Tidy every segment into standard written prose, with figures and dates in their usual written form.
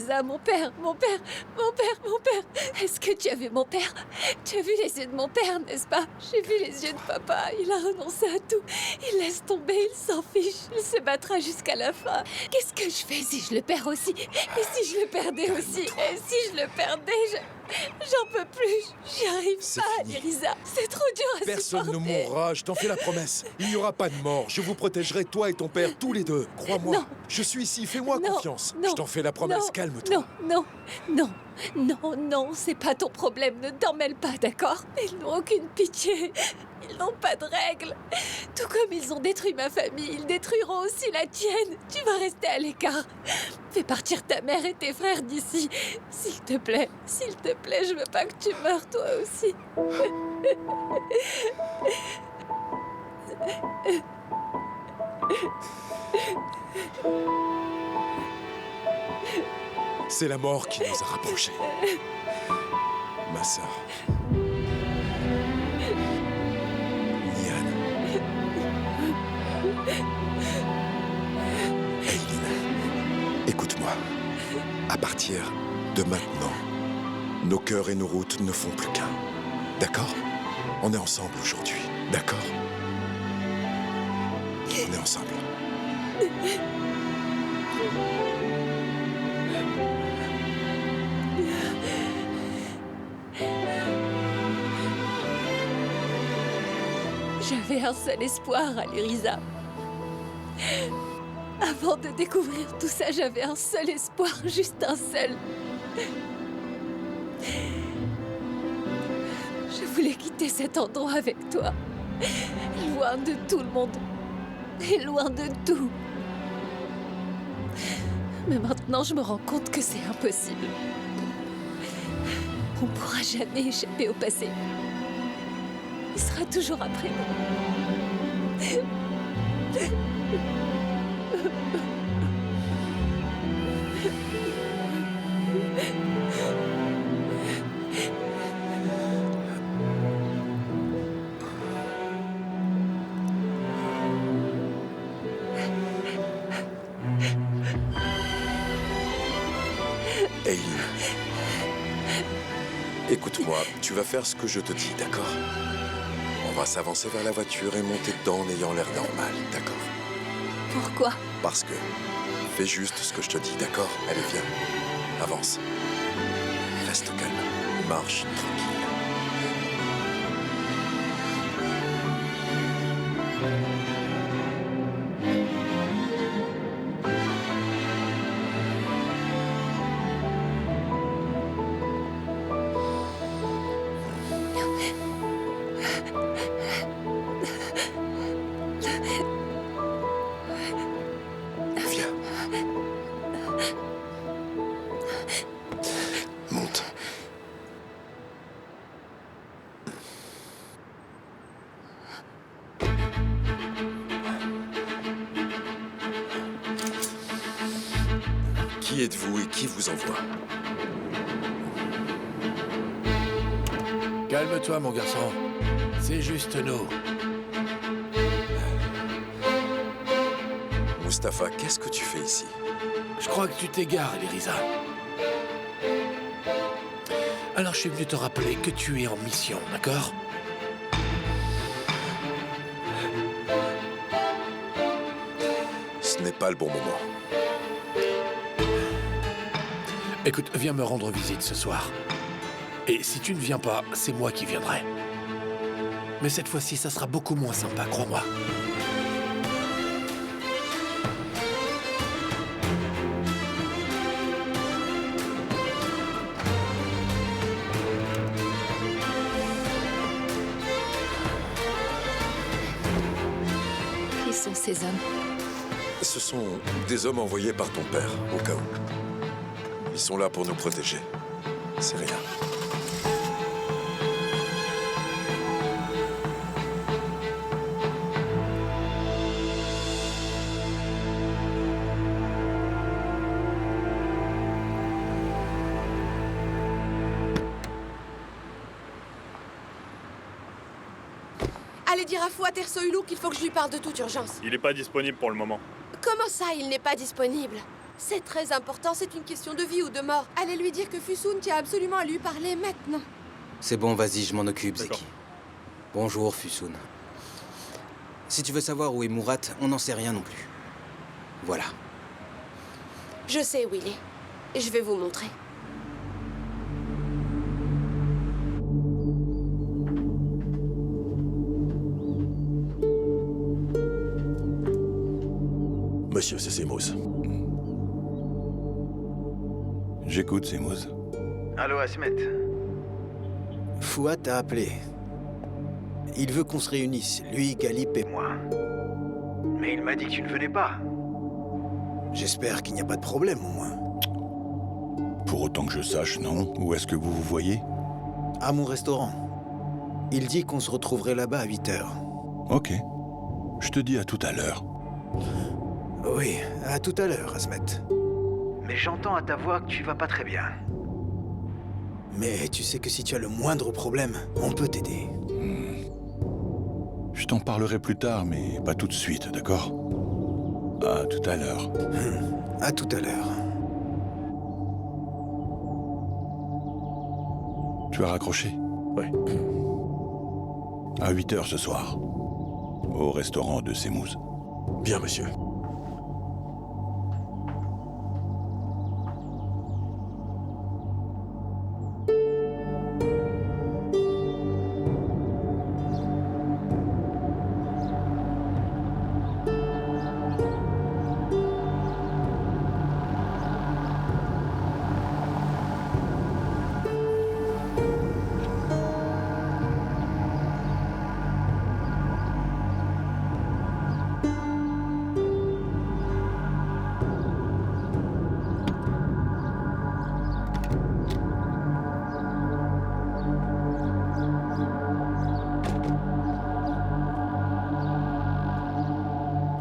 Elisa, mon père. Est-ce que tu as vu mon père? Tu as vu les yeux de mon père, n'est-ce pas? J'ai vu les yeux de papa. Il a renoncé à tout. Il laisse tomber, il s'en fiche. Il se battra jusqu'à la fin. Qu'est-ce que je fais si je le perds aussi? Et si je le perdais aussi? Et si je le perdais, j'en peux plus. J'y arrive pas, Elisa. C'est trop dur à Personne ne supporter. mourra, je t'en fais la promesse. Il n'y aura pas de mort, je vous protégerai, toi et ton père, tous les deux. Crois-moi. Non. Je suis ici, fais-moi Non, confiance. non, Je t'en fais la promesse, non, calme-toi. Non, c'est pas ton problème, ne t'en mêle pas, d'accord? Ils n'ont aucune pitié, ils n'ont pas de règles. Tout comme ils ont détruit ma famille, ils détruiront aussi la tienne. Tu vas rester à l'écart. Fais partir ta mère et tes frères d'ici. S'il te plaît, je veux pas que tu meurs toi aussi. C'est la mort qui nous a rapprochés. Ma sœur. Nian. Eileen, écoute-moi. À partir de maintenant, nos cœurs et nos routes ne font plus qu'un. D'accord? On est ensemble aujourd'hui. D'accord? On est ensemble. J'avais un seul espoir, Alirisa. Avant de découvrir tout ça, j'avais un seul espoir, juste un seul. Je voulais quitter cet endroit avec toi. Loin de tout le monde. Et loin de tout. Mais maintenant, je me rends compte que c'est impossible. On ne pourra jamais échapper au passé. Il sera toujours après nous. Eileen. Écoute-moi, tu vas faire ce que je te dis, d'accord? On va s'avancer vers la voiture et monter dedans en ayant l'air normal, d'accord? Pourquoi? Parce que... Fais juste ce que je te dis, d'accord? Allez, viens. Avance. Reste calme. Marche tranquille. Viens. Monte. Qui êtes-vous et qui vous envoie? Calme-toi, mon garçon. C'est juste nous. Mustapha, qu'est-ce que tu fais ici? Je crois que tu t'égares, Elirisa. Alors je suis venu te rappeler que tu es en mission, d'accord? Ce n'est pas le bon moment. Écoute, viens me rendre visite ce soir. Et si tu ne viens pas, c'est moi qui viendrai. Mais cette fois-ci, ça sera beaucoup moins sympa, crois-moi. Qui sont ces hommes? Ce sont des hommes envoyés par ton père, au cas où. Ils sont là pour nous protéger. C'est rien. Allez dire à Fouad Ersoylou qu'il faut que je lui parle de toute urgence. Il n'est pas disponible pour le moment. Comment ça, il n'est pas disponible? C'est très important, c'est une question de vie ou de mort. Allez lui dire que Fusun tient absolument à lui parler maintenant. C'est bon, vas-y, je m'en occupe, D'accord. Zeki. Bonjour, Fusun. Si tu veux savoir où est Murat, on n'en sait rien non plus. Voilà. Je sais, Willy. Je vais vous montrer. Monsieur, c'est Semouz. J'écoute, Semouz. Allô, Asmet. Fouad t'a appelé. Il veut qu'on se réunisse, lui, Galip et moi. Mais il m'a dit que tu ne venais pas. J'espère qu'il n'y a pas de problème, au moins. Pour autant que je sache, non? Où est-ce que vous vous voyez? À mon restaurant. Il dit qu'on se retrouverait là-bas à 8 h. Ok. Je te dis à tout à l'heure. Oui, à tout à l'heure, Asmet. Mais j'entends à ta voix que tu vas pas très bien. Mais tu sais que si tu as le moindre problème, on peut t'aider. Je t'en parlerai plus tard, mais pas tout de suite, d'accord? À tout à l'heure. À tout à l'heure. Tu as raccroché? Ouais. À 8 h ce soir. Au restaurant de Semouz. Bien, monsieur.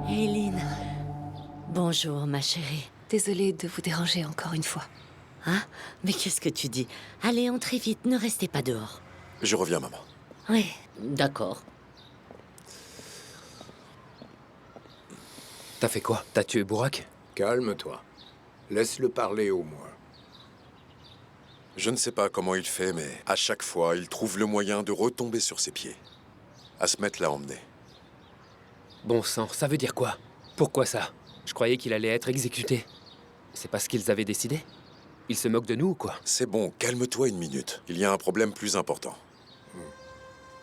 Eileen. Bonjour, ma chérie. Désolée de vous déranger encore une fois. Hein? Mais qu'est-ce que tu dis? Allez, entrez vite, ne restez pas dehors. Je reviens, maman. Oui, d'accord. T'as fait quoi? T'as tué Bourak? Calme-toi. Laisse-le parler au moins. Je ne sais pas comment il fait, mais à chaque fois, il trouve le moyen de retomber sur ses pieds. Asmet l'a emmené. Bon sang, ça veut dire quoi? Pourquoi ça? Je croyais qu'il allait être exécuté. C'est parce qu'ils avaient décidé? Ils se moquent de nous ou quoi? C'est bon, calme-toi une minute. Il y a un problème plus important.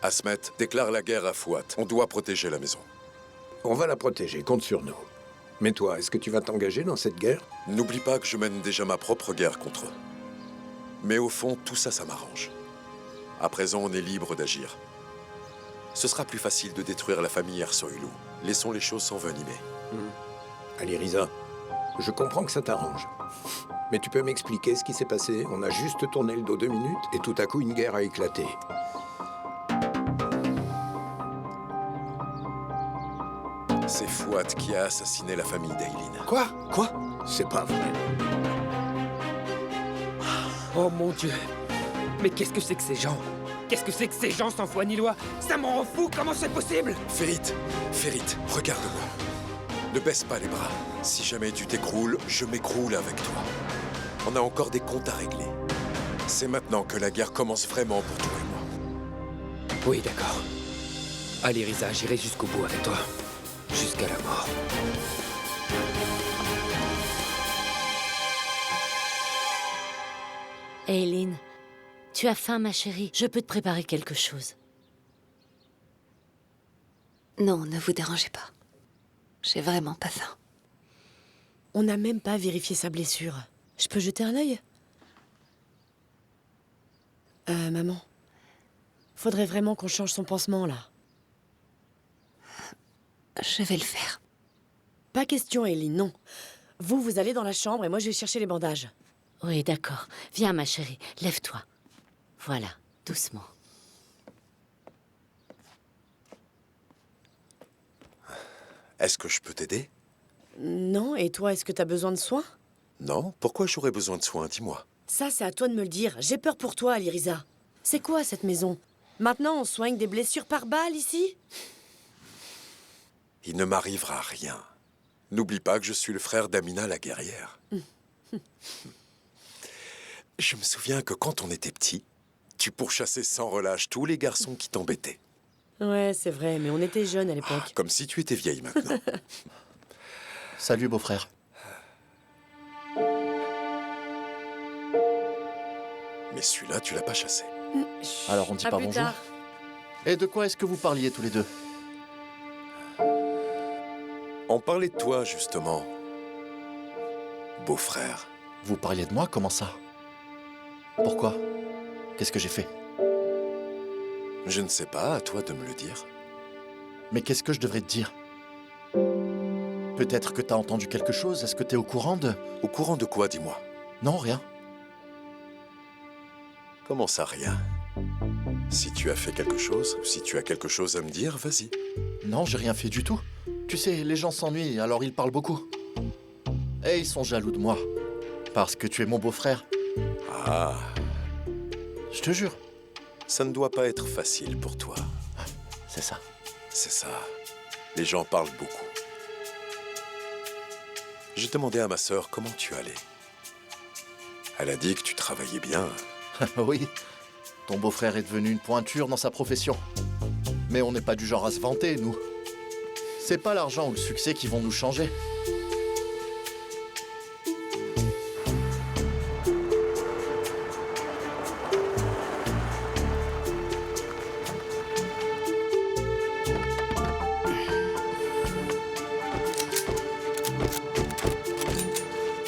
Asmet déclare la guerre à Fouad. On doit protéger la maison. On va la protéger, compte sur nous. Mais toi, est-ce que tu vas t'engager dans cette guerre? N'oublie pas que je mène déjà ma propre guerre contre eux. Mais au fond, tout ça, ça m'arrange. À présent, on est libre d'agir. Ce sera plus facile de détruire la famille Ersoylu. Laissons les choses s'envenimer. Allez, Riza, je comprends que ça t'arrange. Mais tu peux m'expliquer ce qui s'est passé? On a juste tourné le dos 2 minutes et tout à coup, une guerre a éclaté. C'est Fouad qui a assassiné la famille d'Eileen. Quoi? C'est pas vrai. Oh mon Dieu! Mais qu'est-ce que c'est que ces gens? Qu'est-ce que c'est que ces gens sans foi ni loi? Ça m'en rend fou! Comment c'est possible? Ferit, regarde-moi. Ne baisse pas les bras. Si jamais tu t'écroules, je m'écroule avec toi. On a encore des comptes à régler. C'est maintenant que la guerre commence vraiment pour toi et moi. Oui, d'accord. Allez, Riza, j'irai jusqu'au bout avec toi. Jusqu'à la mort. Eileen, tu as faim, ma chérie? Je peux te préparer quelque chose. Non, ne vous dérangez pas. J'ai vraiment pas faim. On n'a même pas vérifié sa blessure. Je peux jeter un œil? Maman. Faudrait vraiment qu'on change son pansement, là. Je vais le faire. Pas question, Eileen, non. Vous allez dans la chambre et moi je vais chercher les bandages. Oui, d'accord. Viens, ma chérie, lève-toi. Voilà, doucement. Est-ce que je peux t'aider? Non, et toi, est-ce que t'as besoin de soins? Non? Pourquoi j'aurais besoin de soins? Dis-moi. Ça, c'est à toi de me le dire. J'ai peur pour toi, Aliriza. C'est quoi, cette maison? Maintenant, on soigne des blessures par balle, ici? Il ne m'arrivera rien. N'oublie pas que je suis le frère d'Amina la guerrière. Je me souviens que quand on était petit, tu pourchassais sans relâche tous les garçons qui t'embêtaient. Ouais, c'est vrai, mais on était jeunes à l'époque. Comme si tu étais vieille maintenant. Salut, beau-frère. Mais celui-là, tu l'as pas chassé. Alors on dit pas bonjour. Et de quoi est-ce que vous parliez tous les deux? On parlait de toi, justement. Beau-frère. Vous parliez de moi? Comment ça? Pourquoi? Qu'est-ce que j'ai fait? Je ne sais pas, à toi de me le dire. Mais qu'est-ce que je devrais te dire? Peut-être que t'as entendu quelque chose? Est-ce que t'es au courant de... Au courant de quoi, dis-moi? Non, rien. Comment ça, rien? Si tu as fait quelque chose, ou si tu as quelque chose à me dire, vas-y. Non, j'ai rien fait du tout. Tu sais, les gens s'ennuient, alors ils parlent beaucoup. Et ils sont jaloux de moi. Parce que tu es mon beau-frère. Ah. Je te jure. Ça ne doit pas être facile pour toi. C'est ça. C'est ça. Les gens parlent beaucoup. J'ai demandé à ma sœur comment tu allais. Elle a dit que tu travaillais bien. Oui. Ton beau-frère est devenu une pointure dans sa profession. Mais on n'est pas du genre à se vanter, nous. C'est pas l'argent ou le succès qui vont nous changer.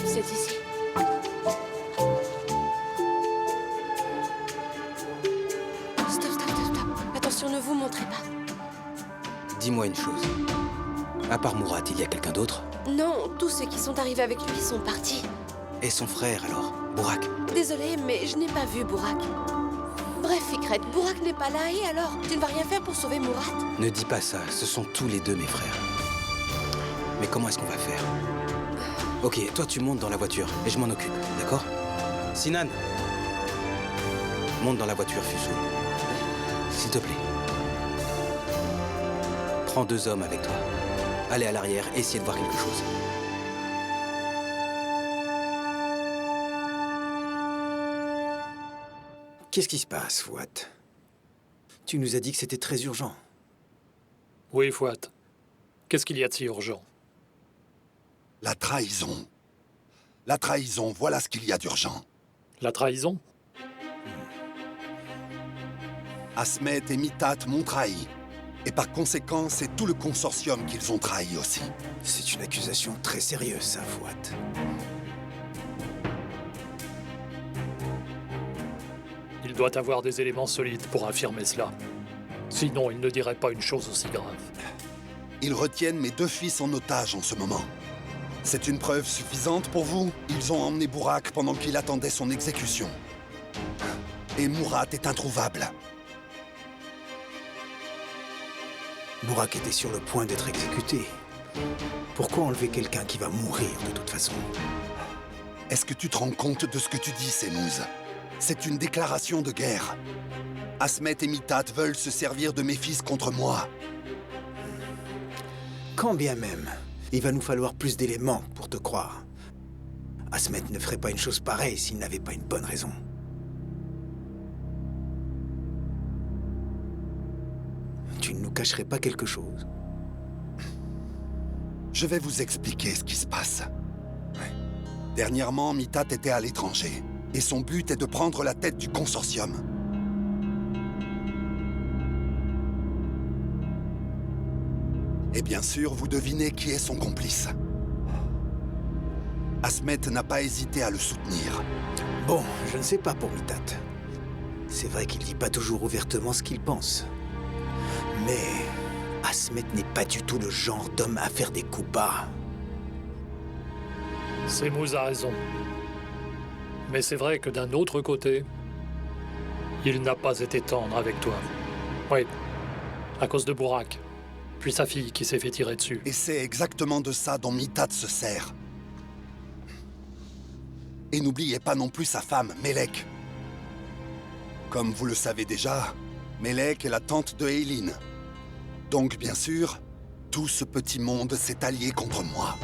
C'est ici. Stop. Attention, ne vous montrez pas. Dis-moi une chose. À part Murat, il y a quelqu'un d'autre? Non, tous ceux qui sont arrivés avec lui sont partis. Et son frère, alors? Burak? Désolée, mais je n'ai pas vu Burak. Bref, Fikret, Burak n'est pas là, et alors? Tu ne vas rien faire pour sauver Murat? Ne dis pas ça, ce sont tous les deux mes frères. Mais comment est-ce qu'on va faire? Ok, toi tu montes dans la voiture, et je m'en occupe, d'accord? Sinan! Monte dans la voiture, Fusoun. S'il te plaît. Prends 2 hommes avec toi. Allez à l'arrière, essayez de voir quelque chose. Qu'est-ce qui se passe, Fouad? Tu nous as dit que c'était très urgent. Oui, Fouad. Qu'est-ce qu'il y a de si urgent? La trahison. La trahison, voilà ce qu'il y a d'urgent. La trahison? Asmet et Mitat m'ont trahi. Et par conséquent, c'est tout le consortium qu'ils ont trahi aussi. C'est une accusation très sérieuse, ça, Fouad. Il doit avoir des éléments solides pour affirmer cela. Sinon, il ne dirait pas une chose aussi grave. Ils retiennent mes 2 fils en otage en ce moment. C'est une preuve suffisante pour vous? Ils ont emmené Burak pendant qu'il attendait son exécution. Et Murat est introuvable. Burak était sur le point d'être exécuté. Pourquoi enlever quelqu'un qui va mourir de toute façon? Est-ce que tu te rends compte de ce que tu dis, Semouz? C'est une déclaration de guerre. Asmet et Mitat veulent se servir de mes fils contre moi. Quand bien même, il va nous falloir plus d'éléments pour te croire. Asmet ne ferait pas une chose pareille s'il n'avait pas une bonne raison. Tu ne nous cacherais pas quelque chose? Je vais vous expliquer ce qui se passe. Dernièrement, Mitat était à l'étranger. Et son but est de prendre la tête du consortium. Et bien sûr, vous devinez qui est son complice. Asmet n'a pas hésité à le soutenir. Bon, je ne sais pas pour Mitat. C'est vrai qu'il dit pas toujours ouvertement ce qu'il pense. Mais Asmet n'est pas du tout le genre d'homme à faire des coups bas. Semouz a raison. Mais c'est vrai que d'un autre côté, il n'a pas été tendre avec toi. Oui, à cause de Burak, puis sa fille qui s'est fait tirer dessus. Et c'est exactement de ça dont Mitat se sert. Et n'oubliez pas non plus sa femme, Melek. Comme vous le savez déjà, Melek est la tante de Eileen. Donc, bien sûr, tout ce petit monde s'est allié contre moi.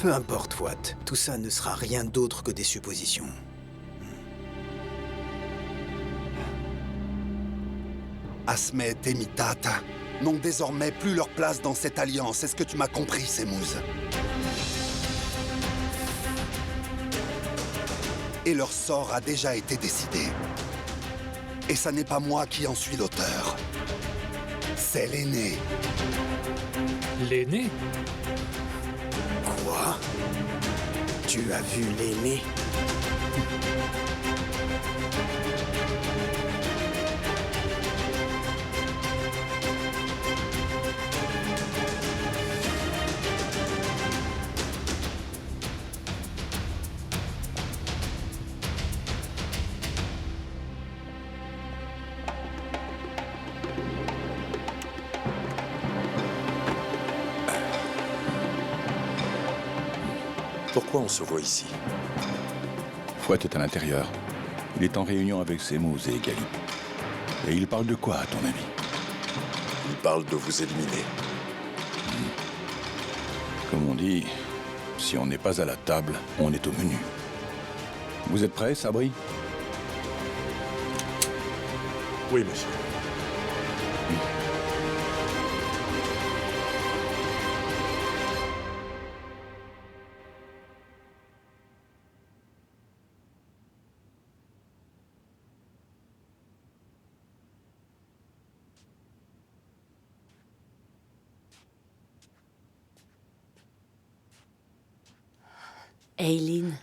Peu importe, Fouad. Tout ça ne sera rien d'autre que des suppositions. Asmet et Mitat n'ont désormais plus leur place dans cette alliance. Est-ce que tu m'as compris, Semouz? Et leur sort a déjà été décidé. Et ça n'est pas moi qui en suis l'auteur. C'est l'aîné. L'aîné? Quoi? Tu as vu l'aîné? Pourquoi on se voit ici? Fouad est à l'intérieur. Il est en réunion avec Semouz et Galip. Et il parle de quoi, à ton avis? Il parle de vous éliminer. Comme on dit, si on n'est pas à la table, on est au menu. Vous êtes prêts, Sabri? Oui, monsieur. Aileen,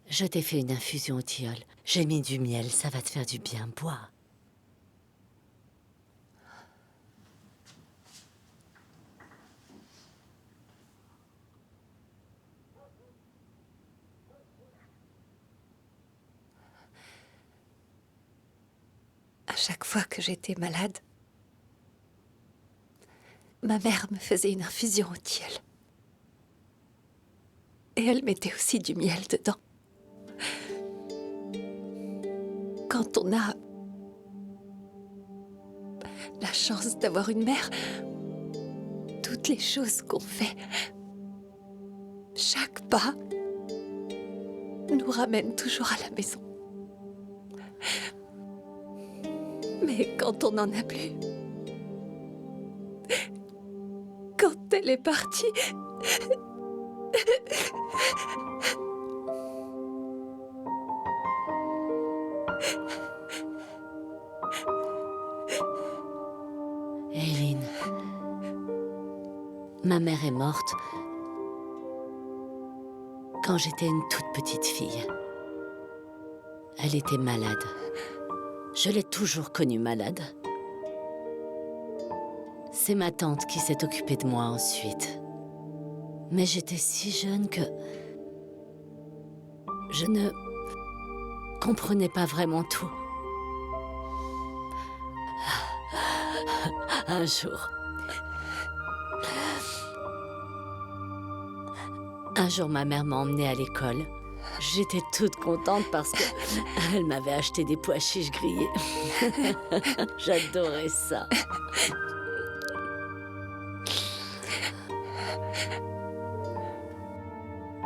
je t'ai fait une infusion au tilleul. J'ai mis du miel, ça va te faire du bien. Bois. À chaque fois que j'étais malade, ma mère me faisait une infusion au tilleul. Et elle mettait aussi du miel dedans. Quand on a la chance d'avoir une mère, toutes les choses qu'on fait, chaque pas, nous ramène toujours à la maison. Mais quand on n'en a plus, quand elle est partie, Aileen, ma mère est morte quand j'étais une toute petite fille. Elle était malade. Je l'ai toujours connue malade. C'est ma tante qui s'est occupée de moi ensuite. Mais j'étais si jeune que je ne comprenais pas vraiment tout. Un jour, ma mère m'a emmenée à l'école. J'étais toute contente parce que elle m'avait acheté des pois chiches grillés. J'adorais ça.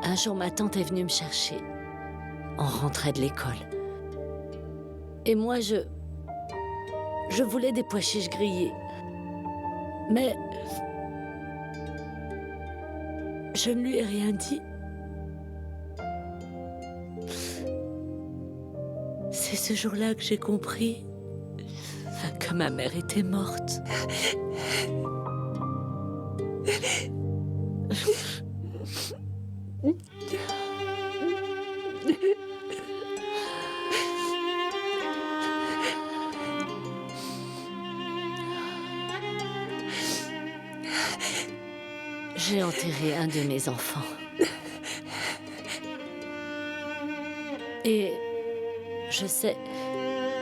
Un jour, ma tante est venue me chercher. On rentrait de l'école. Et moi, je voulais des pois chiches grillés. Mais je ne lui ai rien dit. C'est ce jour-là que j'ai compris que ma mère était morte. J'ai enterré un de mes enfants. Et je sais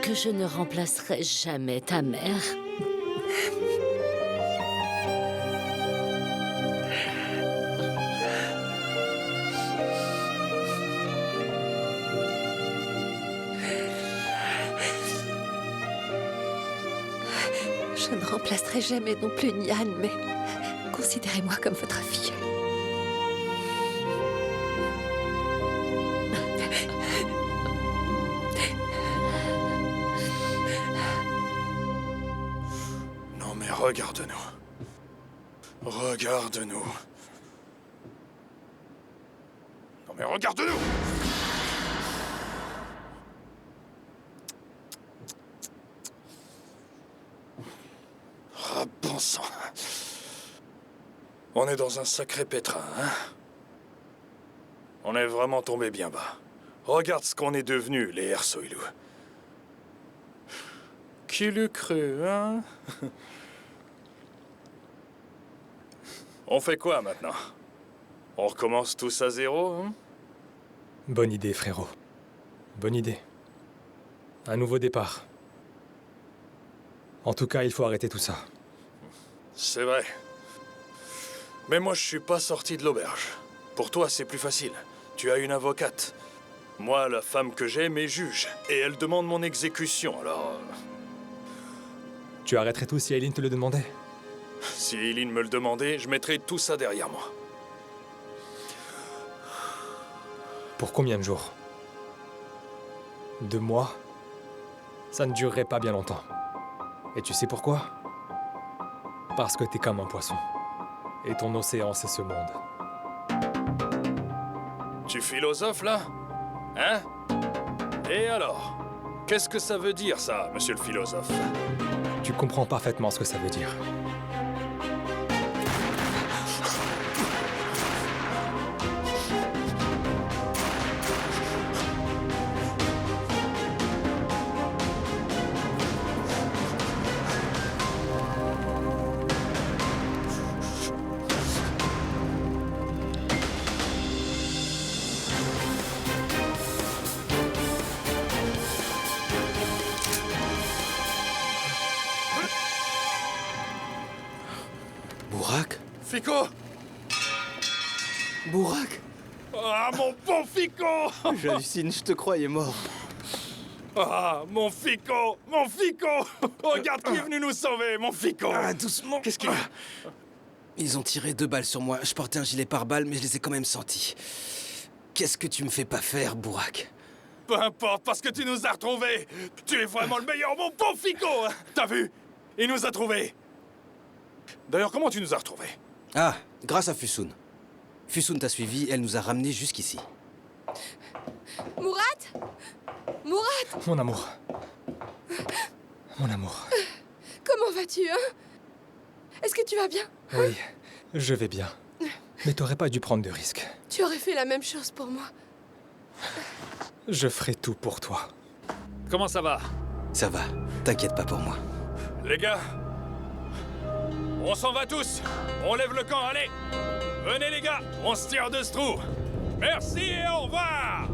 que je ne remplacerai jamais ta mère. je ne remplacerai jamais non plus Nian, mais Considérez-moi comme votre fille. Non mais regarde-nous. Regarde-nous. Non mais regarde-nous! Ah bon sang. On est dans un sacré pétrin, hein? On est vraiment tombé bien bas. Regarde ce qu'on est devenus, les Ersoilou. Qui l'eût cru, hein? On fait quoi maintenant? On recommence tous à zéro, hein? Bonne idée, frérot. Bonne idée. Un nouveau départ. En tout cas, il faut arrêter tout ça. C'est vrai. Mais moi, je suis pas sorti de l'auberge. Pour toi, c'est plus facile. Tu as une avocate. Moi, la femme que j'ai m'est juge. Et elle demande mon exécution, alors... Tu arrêterais tout si Aileen te le demandait? Si Aileen me le demandait, je mettrais tout ça derrière moi. Pour combien de jours? 2 mois? Ça ne durerait pas bien longtemps. Et tu sais pourquoi? Parce que t'es comme un poisson. Et ton océan, c'est ce monde. Tu philosophes, là? Hein? Et alors? Qu'est-ce que ça veut dire, ça, monsieur le philosophe? Tu comprends parfaitement ce que ça veut dire. Burak? Fico! Burak? Ah, mon bon Fico! J'hallucine, je te croyais mort. Ah, mon Fico! Mon Fico! Regarde qui est venu nous sauver, mon Fico! Ah, doucement. Qu'est-ce qu'il y a? Ils ont tiré 2 balles sur moi. Je portais un gilet pare-balles, mais je les ai quand même sentis. Qu'est-ce que tu me fais pas faire, Burak? Peu importe, parce que tu nous as retrouvés! Tu es vraiment le meilleur, mon bon Fico! T'as vu? Il nous a trouvés! D'ailleurs, comment tu nous as retrouvés? Ah, grâce à Fusun. Fusun t'a suivi, elle nous a ramenés jusqu'ici. Murat? Murat? Mon amour. Mon amour. Comment vas-tu, hein? Est-ce que tu vas bien? Oui, je vais bien. Mais t'aurais pas dû prendre de risques. Tu aurais fait la même chose pour moi. Je ferai tout pour toi. Comment ça va? Ça va, t'inquiète pas pour moi. Les gars, on s'en va tous. On lève le camp, allez. Venez les gars, on se tire de ce trou. Merci et au revoir.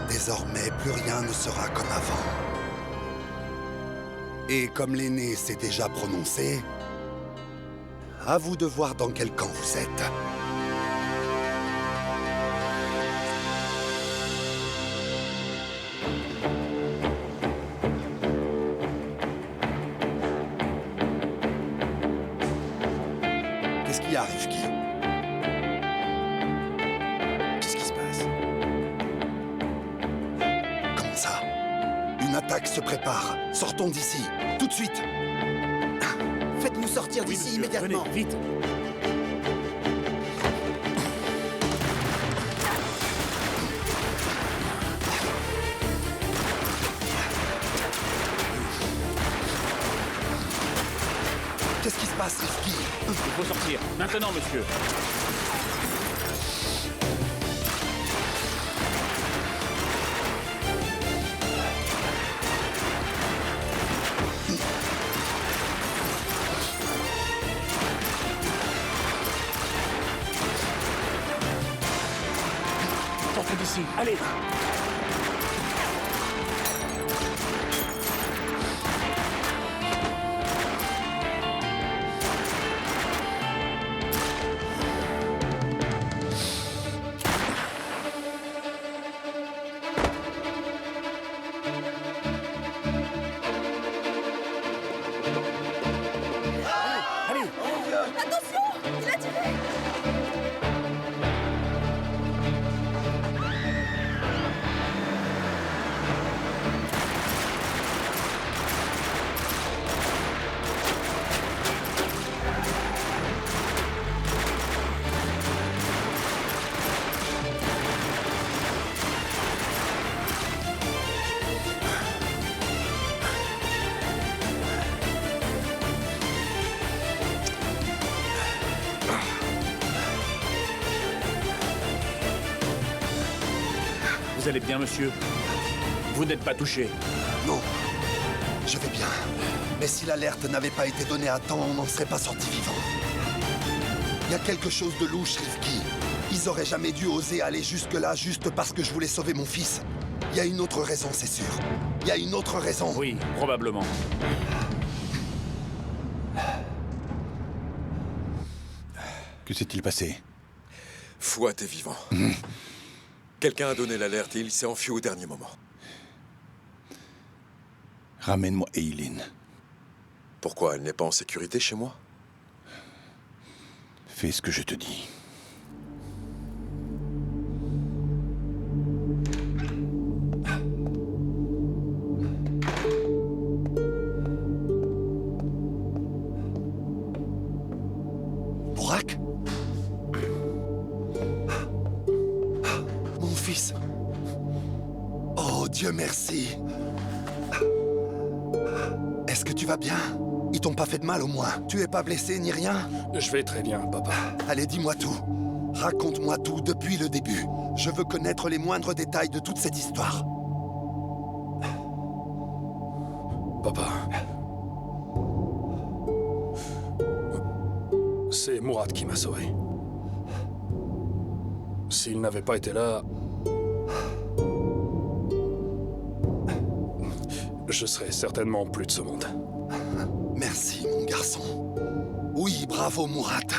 Désormais, plus rien ne sera comme avant. Et comme l'aîné s'est déjà prononcé, à vous de voir dans quel camp vous êtes. Qu'est-ce qui arrive, Guy? Qu'est-ce qui se passe? Comment ça? Une attaque se prépare. Sortons d'ici, tout de suite. Faites-nous sortir d'ici immédiatement. Venez, vite. Qu'est-ce qui se passe, Rifki? Il faut sortir. Maintenant, monsieur. Sortez d'ici, allez. Attention! Il a tiré! Vous allez bien, monsieur? Vous n'êtes pas touché? Non, je vais bien. Mais si l'alerte n'avait pas été donnée à temps, on n'en serait pas sorti vivant. Il y a quelque chose de louche, Rifki. Ils auraient jamais dû oser aller jusque-là juste parce que je voulais sauver mon fils. Il y a une autre raison, c'est sûr. Il y a une autre raison. Oui, probablement. Que s'est-il passé? Fouad est vivant. Quelqu'un a donné l'alerte et il s'est enfui au dernier moment. Ramène-moi Eileen. Pourquoi? Elle n'est pas en sécurité chez moi? Fais ce que je te dis. Burak? Mon fils. Oh, Dieu merci. Est-ce que tu vas bien? Ils t'ont pas fait de mal au moins? Tu es pas blessé ni rien? Je vais très bien, papa. Allez, dis-moi tout. Raconte-moi tout depuis le début. Je veux connaître les moindres détails de toute cette histoire. Papa. C'est Mourad qui m'a sauvé. S'il n'avait pas été là... je serais certainement plus de ce monde. Merci, mon garçon. Oui, bravo, Mourad.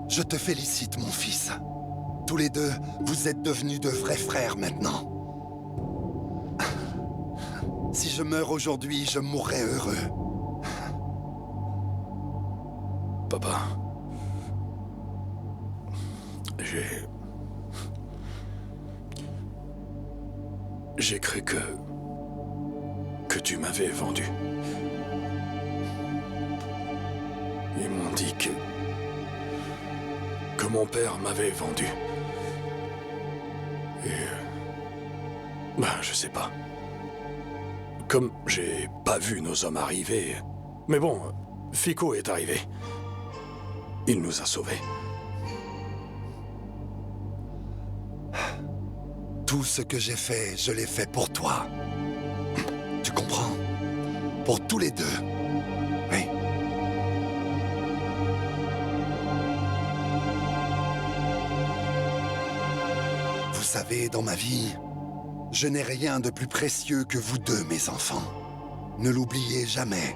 Je te félicite, mon fils. Tous les deux, vous êtes devenus de vrais frères maintenant. Si je meurs aujourd'hui, je mourrai heureux. Papa... J'ai cru que tu m'avais vendu. Ils m'ont dit que mon père m'avait vendu. Et... je sais pas. Comme j'ai pas vu nos hommes arriver... Mais bon, Fico est arrivé. Il nous a sauvés. Tout ce que j'ai fait, je l'ai fait pour toi. Tu comprends? Pour tous les deux. Oui. Vous savez, dans ma vie, je n'ai rien de plus précieux que vous deux, mes enfants. Ne l'oubliez jamais.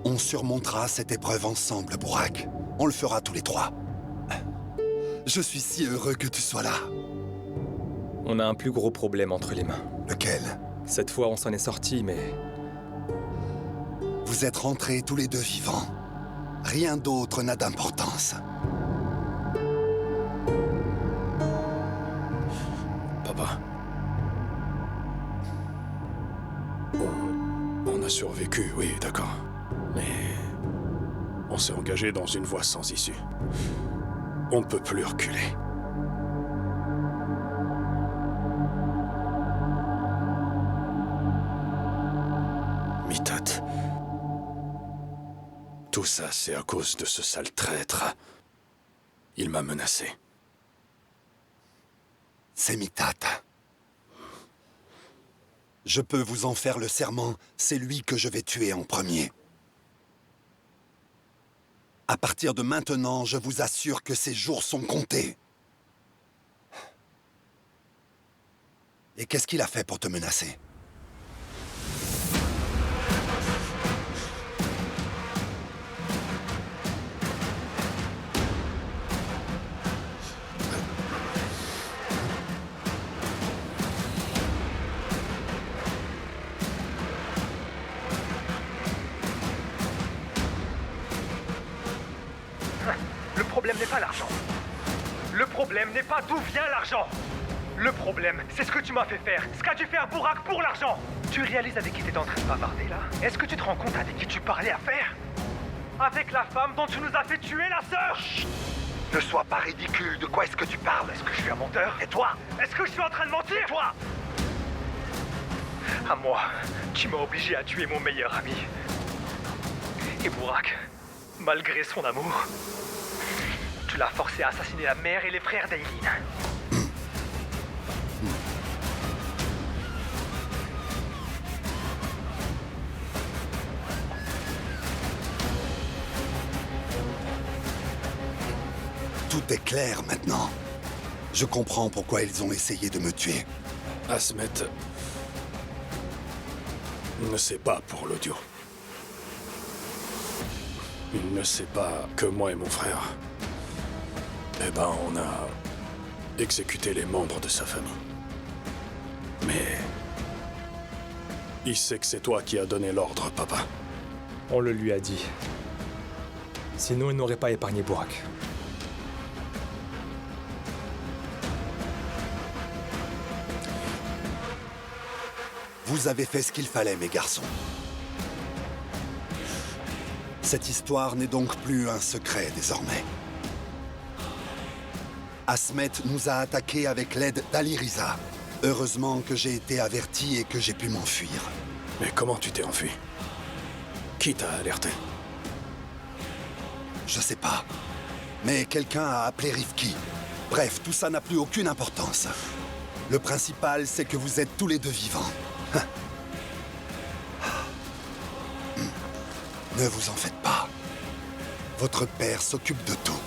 On surmontera cette épreuve ensemble, Burak. On le fera tous les trois. Je suis si heureux que tu sois là. On a un plus gros problème entre les mains. Lequel? Cette fois, on s'en est sortis, mais... Vous êtes rentrés tous les deux vivants. Rien d'autre n'a d'importance. Papa. On a survécu, oui, d'accord. Mais on s'est engagé dans une voie sans issue. On ne peut plus reculer. Mitat. Tout ça, c'est à cause de ce sale traître. Il m'a menacé. C'est Mitat. Je peux vous en faire le serment, c'est lui que je vais tuer en premier. À partir de maintenant, je vous assure que ces jours sont comptés. Et qu'est-ce qu'il a fait pour te menacer? Le problème n'est pas l'argent. Le problème n'est pas d'où vient l'argent. Le problème, c'est ce que tu m'as fait faire. Ce qu'a dû faire Burak pour l'argent. Tu réalises avec qui t'es en train de bavarder, là? Est-ce que tu te rends compte avec qui tu parlais à faire? Avec la femme dont tu nous as fait tuer la sœur. Chut. Ne sois pas ridicule. De quoi est-ce que tu parles? Est-ce que je suis un menteur? Et toi? Est-ce que je suis en train de mentir? Et toi? À moi, tu m'as obligé à tuer mon meilleur ami. Et Burak, malgré son amour, tu l'as forcé à assassiner la mère et les frères d'Aileen. Tout est clair maintenant. Je comprends pourquoi ils ont essayé de me tuer. Asmet ne sait pas pour l'audio. Il ne sait pas que moi et mon frère, eh ben, on a exécuté les membres de sa famille. Mais il sait que c'est toi qui as donné l'ordre, papa. On le lui a dit. Sinon, il n'aurait pas épargné Burak. Vous avez fait ce qu'il fallait, mes garçons. Cette histoire n'est donc plus un secret désormais. Asmet nous a attaqués avec l'aide d'Ali Riza. Heureusement que j'ai été averti et que j'ai pu m'enfuir. Mais comment tu t'es enfui? Qui t'a alerté? Je sais pas. Mais quelqu'un a appelé Rifki. Bref, tout ça n'a plus aucune importance. Le principal, c'est que vous êtes tous les deux vivants. Ne vous en faites pas. Votre père s'occupe de tout.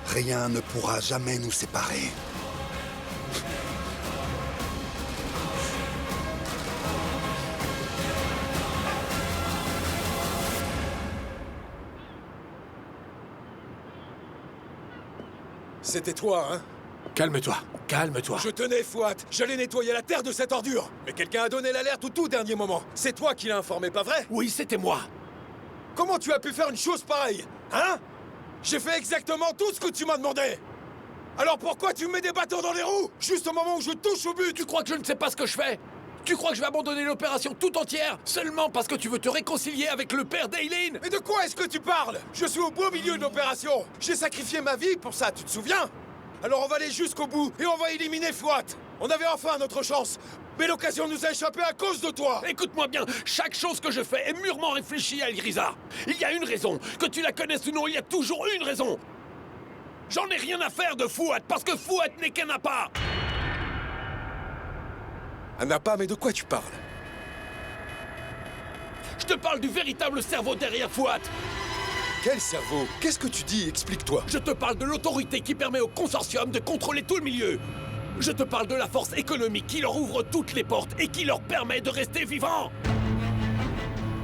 Rien ne pourra jamais nous séparer. C'était toi, hein? Calme-toi, calme-toi. Je tenais, Fouad. J'allais nettoyer la terre de cette ordure. Mais quelqu'un a donné l'alerte au tout dernier moment. C'est toi qui l'as informé, pas vrai? Oui, c'était moi. Comment tu as pu faire une chose pareille? Hein? J'ai fait exactement tout ce que tu m'as demandé. Alors pourquoi tu me mets des bâtons dans les roues? Juste au moment où je touche au but. Tu crois que je ne sais pas ce que je fais? Tu crois que je vais abandonner l'opération tout entière seulement parce que tu veux te réconcilier avec le père d'Aileen? Mais de quoi est-ce que tu parles? Je suis au beau milieu de l'opération. J'ai sacrifié ma vie pour ça, tu te souviens? Alors on va aller jusqu'au bout et on va éliminer Fouad. On avait enfin notre chance. Mais l'occasion nous a échappé à cause de toi. Écoute-moi bien, chaque chose que je fais est mûrement réfléchie à Elriza. Il y a une raison. Que tu la connaisses ou non, il y a toujours une raison. J'en ai rien à faire de Fouad, parce que Fouad n'est qu'un appât. Un appât, mais de quoi tu parles? Je te parle du véritable cerveau derrière Fouad. Quel cerveau? Qu'est-ce que tu dis? Explique-toi. Je te parle de l'autorité qui permet au consortium de contrôler tout le milieu. Je te parle de la force économique qui leur ouvre toutes les portes et qui leur permet de rester vivants.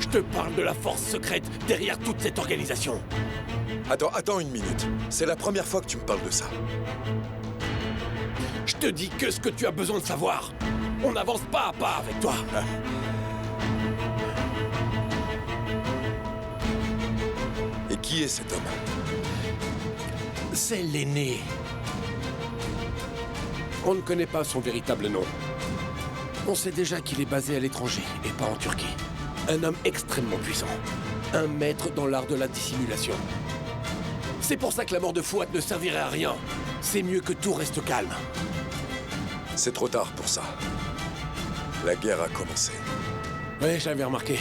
Je te parle de la force secrète derrière toute cette organisation. Attends une minute. C'est la première fois que tu me parles de ça. Je te dis que ce que tu as besoin de savoir. On n'avance pas à pas avec toi. Et qui est cet homme? C'est l'aîné. On ne connaît pas son véritable nom. On sait déjà qu'il est basé à l'étranger et pas en Turquie. Un homme extrêmement puissant. Un maître dans l'art de la dissimulation. C'est pour ça que la mort de Fouad ne servirait à rien. C'est mieux que tout reste calme. C'est trop tard pour ça. La guerre a commencé. Ouais, j'avais remarqué.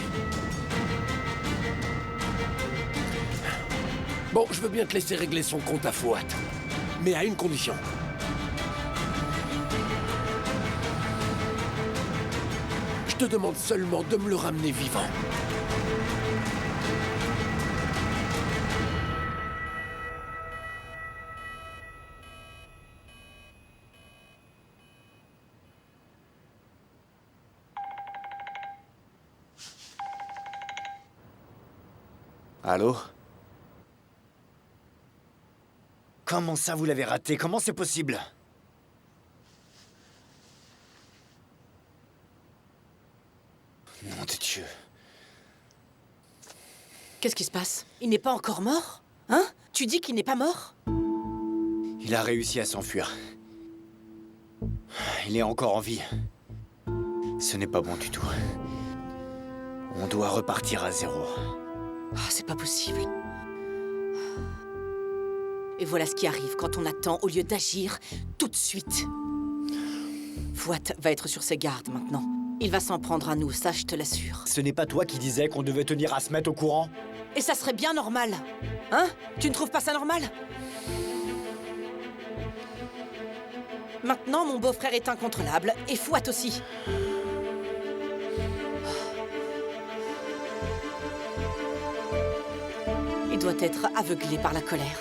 Bon, je veux bien te laisser régler son compte à Fouad. Mais à une condition. Je te demande seulement de me le ramener vivant. Allô? Comment ça, vous l'avez raté? Comment c'est possible? Nom de Dieu. Qu'est-ce qui se passe? Il n'est pas encore mort? Hein? Tu dis qu'il n'est pas mort? Il a réussi à s'enfuir. Il est encore en vie. Ce n'est pas bon du tout. On doit repartir à zéro. Ah, c'est pas possible. Et voilà ce qui arrive quand on attend au lieu d'agir tout de suite. Fouad va être sur ses gardes maintenant. Il va s'en prendre à nous, ça je te l'assure. Ce n'est pas toi qui disais qu'on devait tenir Asmet au courant? Et ça serait bien normal. Hein? Tu ne trouves pas ça normal? Maintenant, mon beau-frère est incontrôlable, et Fouad aussi. Il doit être aveuglé par la colère.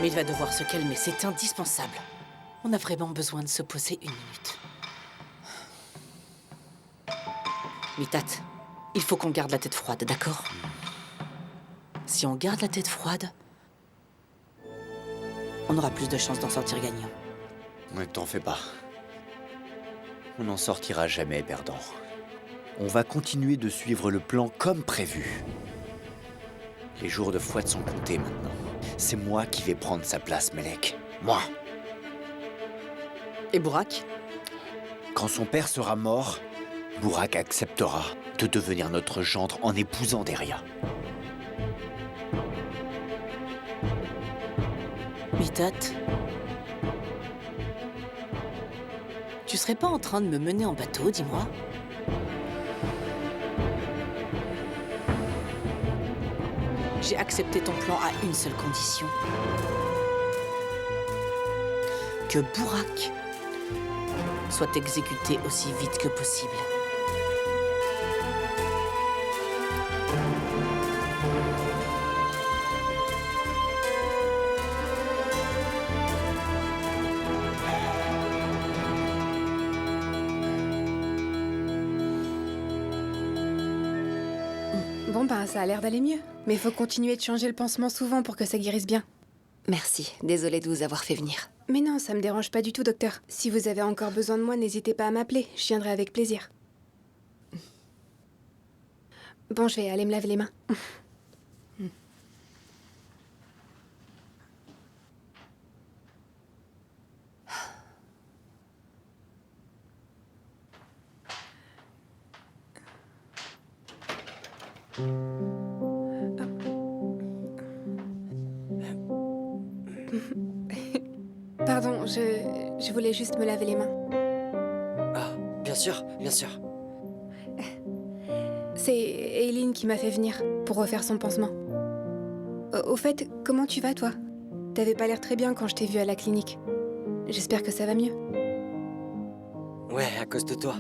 Mais il va devoir se calmer, c'est indispensable. On a vraiment besoin de se poser une minute. Mitat, il faut qu'on garde la tête froide, d'accord? Si on garde la tête froide, on aura plus de chances d'en sortir gagnant. Ne t'en fais pas. On n'en sortira jamais perdant. On va continuer de suivre le plan comme prévu. Les jours de Fouad sont comptés maintenant. C'est moi qui vais prendre sa place, Melek. Moi. Et Bourak? Quand son père sera mort, Bourak acceptera de devenir notre gendre en épousant Deria. Mitat, tu serais pas en train de me mener en bateau, dis-moi? J'ai accepté ton plan à une seule condition. Que Bourak soit exécuté aussi vite que possible. Bon ben, ça a l'air d'aller mieux. Mais faut continuer de changer le pansement souvent pour que ça guérisse bien. Merci, désolée de vous avoir fait venir. Mais non, ça me dérange pas du tout, docteur. Si vous avez encore besoin de moi, n'hésitez pas à m'appeler. Je viendrai avec plaisir. Bon, je vais aller me laver les mains. Pardon, je voulais juste me laver les mains. Ah, bien sûr, bien sûr. C'est Eileen qui m'a fait venir pour refaire son pansement. Au fait, comment tu vas, toi? T'avais pas l'air très bien quand je t'ai vu à la clinique. J'espère que ça va mieux. Ouais, à cause de toi.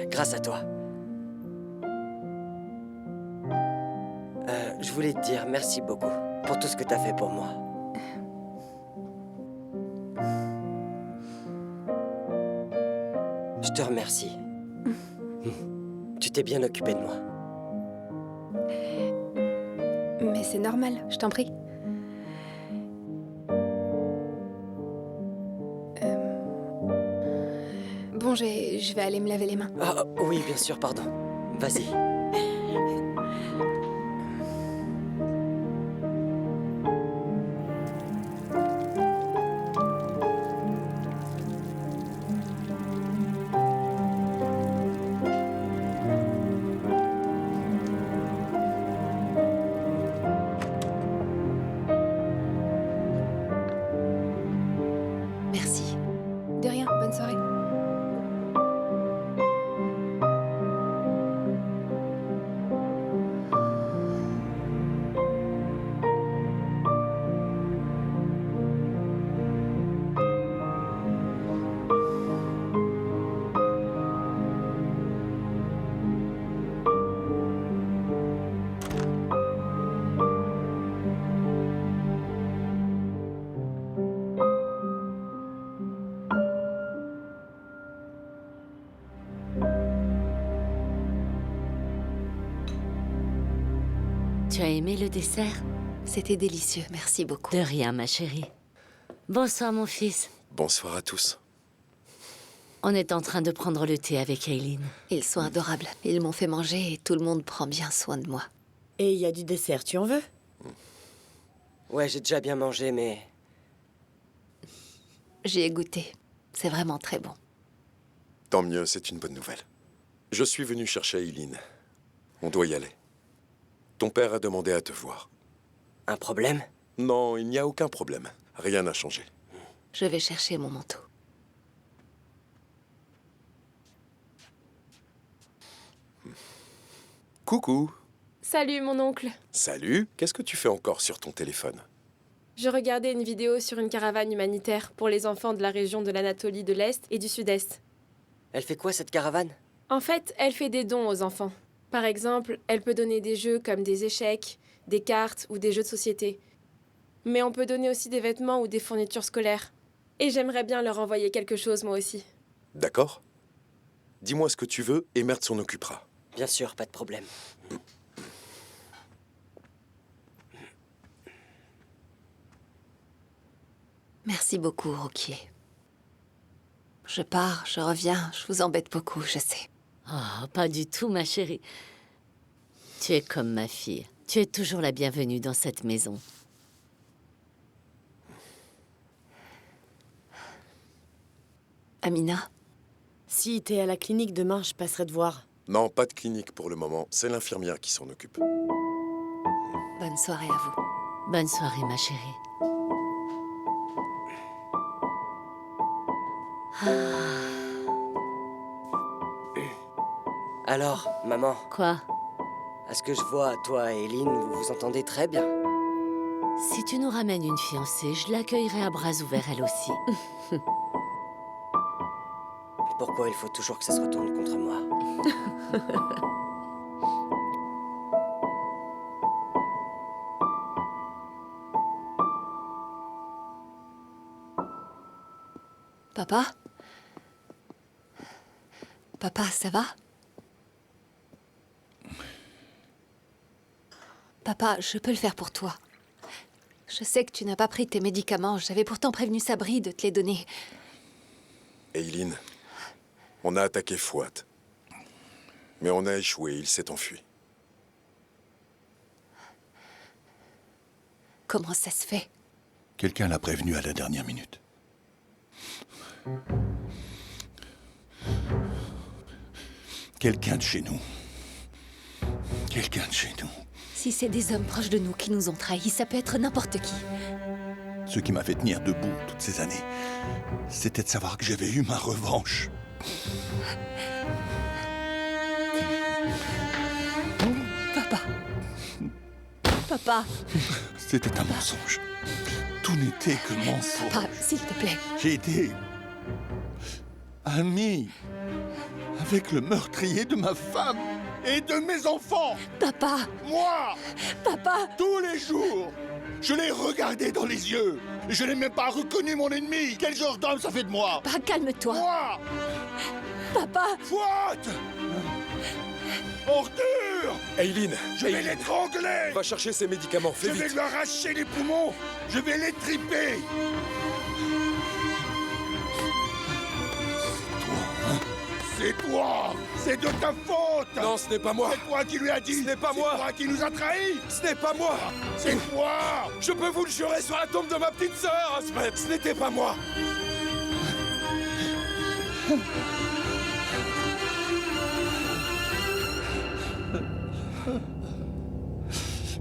Grâce à toi. Je voulais te dire merci beaucoup pour tout ce que t'as fait pour moi. Je te remercie. Tu t'es bien occupé de moi. Mais c'est normal, je t'en prie. Bon, je vais aller me laver les mains. Ah, oui, bien sûr, pardon. Vas-y. Tu as aimé le dessert? C'était délicieux, merci beaucoup. De rien, ma chérie. Bonsoir, mon fils. Bonsoir à tous. On est en train de prendre le thé avec Aileen. Ils sont adorables. Ils m'ont fait manger et tout le monde prend bien soin de moi. Et il y a du dessert, tu en veux? Ouais, j'ai déjà bien mangé, mais... J'y ai goûté. C'est vraiment très bon. Tant mieux, c'est une bonne nouvelle. Je suis venu chercher Aileen. On doit y aller. Ton père a demandé à te voir. Un problème? Non, il n'y a aucun problème. Rien n'a changé. Je vais chercher mon manteau. Coucou. Salut, mon oncle. Salut. Qu'est-ce que tu fais encore sur ton téléphone? Je regardais une vidéo sur une caravane humanitaire pour les enfants de la région de l'Anatolie de l'Est et du Sud-Est. Elle fait quoi, cette caravane? En fait, elle fait des dons aux enfants. Par exemple, elle peut donner des jeux comme des échecs, des cartes ou des jeux de société. Mais on peut donner aussi des vêtements ou des fournitures scolaires. Et j'aimerais bien leur envoyer quelque chose, moi aussi. D'accord. Dis-moi ce que tu veux et Mert s'en occupera. Bien sûr, pas de problème. Merci beaucoup, Rookie. Je pars, je reviens, je vous embête beaucoup, je sais. Oh, pas du tout, ma chérie. Tu es comme ma fille. Tu es toujours la bienvenue dans cette maison. Amina? Si t'es à la clinique demain, je passerai te voir. Non, pas de clinique pour le moment. C'est l'infirmière qui s'en occupe. Bonne soirée à vous. Bonne soirée, ma chérie. Alors, maman? Quoi? À ce que je vois, toi et Aileen, vous vous entendez très bien. Si tu nous ramènes une fiancée, je l'accueillerai à bras ouverts, elle aussi. Pourquoi il faut toujours que ça se retourne contre moi? Papa? Papa, ça va? Papa, je peux le faire pour toi. Je sais que tu n'as pas pris tes médicaments. J'avais pourtant prévenu Sabri de te les donner. Aileen, on a attaqué Fouad. Mais on a échoué, il s'est enfui. Comment ça se fait? Quelqu'un l'a prévenu à la dernière minute. Quelqu'un de chez nous. Quelqu'un de chez nous. Si c'est des hommes proches de nous qui nous ont trahis, ça peut être n'importe qui. Ce qui m'a fait tenir debout toutes ces années, c'était de savoir que j'avais eu ma revanche. Papa. Papa. C'était un mensonge. Tout n'était que mensonge. Papa, s'il te plaît. J'ai été ami avec le meurtrier de ma femme et de mes enfants. Papa. Moi. Papa. Tous les jours, je l'ai regardé dans les yeux. Je n'ai même pas reconnu mon ennemi. Quel genre d'homme ça fait de moi? Papa, calme-toi. Moi. Papa. Fouad. Ordure. Aileen. Je vais l'étrangler. Va chercher ses médicaments, fais vite. Je vais lui arracher les poumons. Je vais l'étriper. C'est toi! C'est de ta faute! Non, ce n'est pas moi! C'est toi qui lui as dit! Ce n'est pas moi! C'est toi qui nous a trahis! Ce n'est pas moi! C'est toi! Je peux vous le jurer sur la tombe de ma petite sœur, Asmet! Ce n'était pas moi!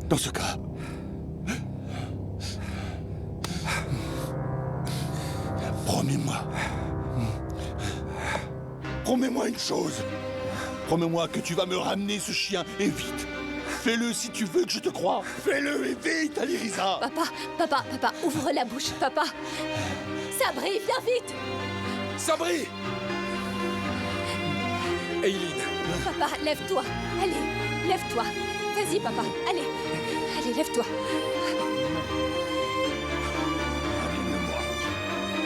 Dans ce cas... Promets-moi... Promets-moi une chose. Promets-moi que tu vas me ramener ce chien, et vite. Fais-le si tu veux que je te croie. Fais-le et vite, Alirisa. Papa, ouvre la bouche, papa. Sabri, viens vite. Sabri. Aileen. Papa, lève-toi. Allez, lève-toi. Vas-y, papa. Allez, lève-toi.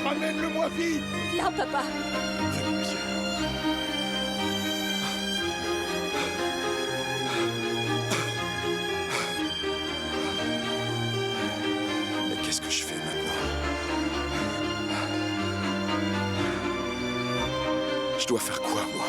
Ramène-le-moi vite. Viens, papa. Qu'est-ce que je fais maintenant? Je dois faire quoi, moi?